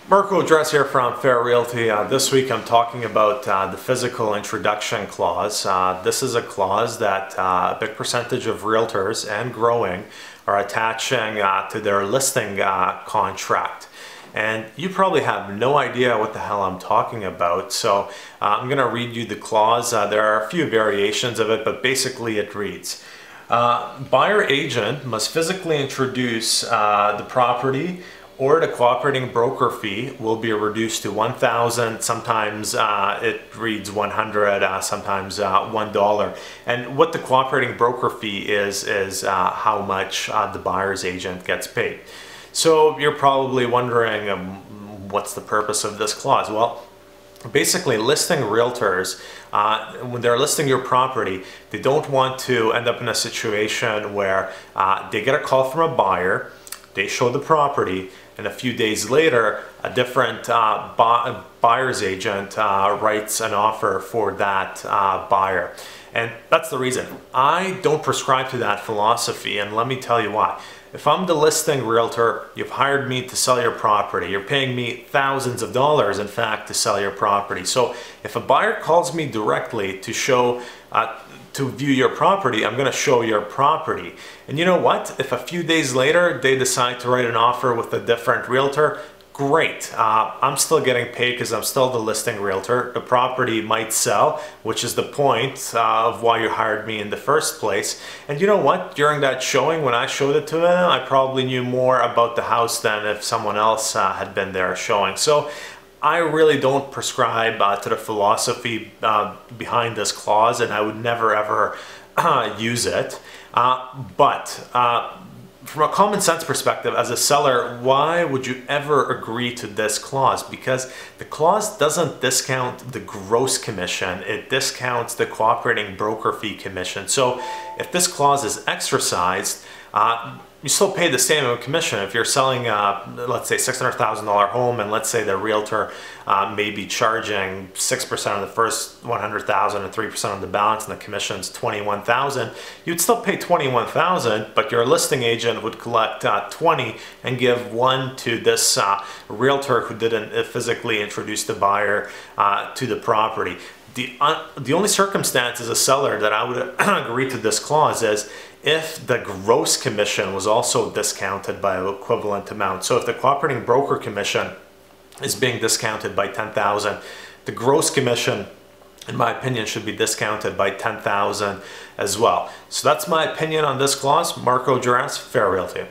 Marko, Juras here from Fair Realty. This week I'm talking about the physical introduction clause. This is a clause that a big percentage of realtors and growing are attaching to their listing contract. And you probably have no idea what the hell I'm talking about. So I'm going to read you the clause. There are a few variations of it, but basically it reads, buyer agent must physically introduce the property, or the cooperating broker fee will be reduced to $1,000. Sometimes it reads $100, sometimes $1. And what the cooperating broker fee is how much the buyer's agent gets paid. So you're probably wondering, what's the purpose of this clause? Well, basically, listing realtors, when they're listing your property, they don't want to end up in a situation where they get a call from a buyer, they show the property, and a few days later, a different buyer's agent writes an offer for that buyer. And that's the reason. I don't prescribe to that philosophy, and let me tell you why. If I'm the listing realtor, you've hired me to sell your property. You're paying me thousands of dollars, in fact, to sell your property. So if a buyer calls me directly to show, to view your property, I'm going to show your property. And you know what? If a few days later they decide to write an offer with a different realtor, great. I'm still getting paid because I'm still the listing realtor. The property might sell, which is the point of why you hired me in the first place. And you know what? During that showing, when I showed it to them, I probably knew more about the house than if someone else had been there showing. So I really don't prescribe to the philosophy behind this clause, and I would never ever use it. But from a common sense perspective, as a seller, why would you ever agree to this clause? Because the clause doesn't discount the gross commission, it discounts the cooperating broker fee commission. So if this clause is exercised, you still pay the same commission. If you're selling, let's say, $600,000 home, and let's say the realtor may be charging 6% of the first $100,000 and 3% of the balance, and the commission's $21,000, you'd still pay $21,000, but your listing agent would collect $20 and give $1 to this realtor who didn't physically introduce the buyer to the property. The only circumstance as a seller that I would agree to this clause is if the gross commission was also discounted by an equivalent amount. So if the cooperating broker commission is being discounted by $10,000, the gross commission, in my opinion, should be discounted by $10,000 as well. So that's my opinion on this clause. Marko, Juras, Fair Realty.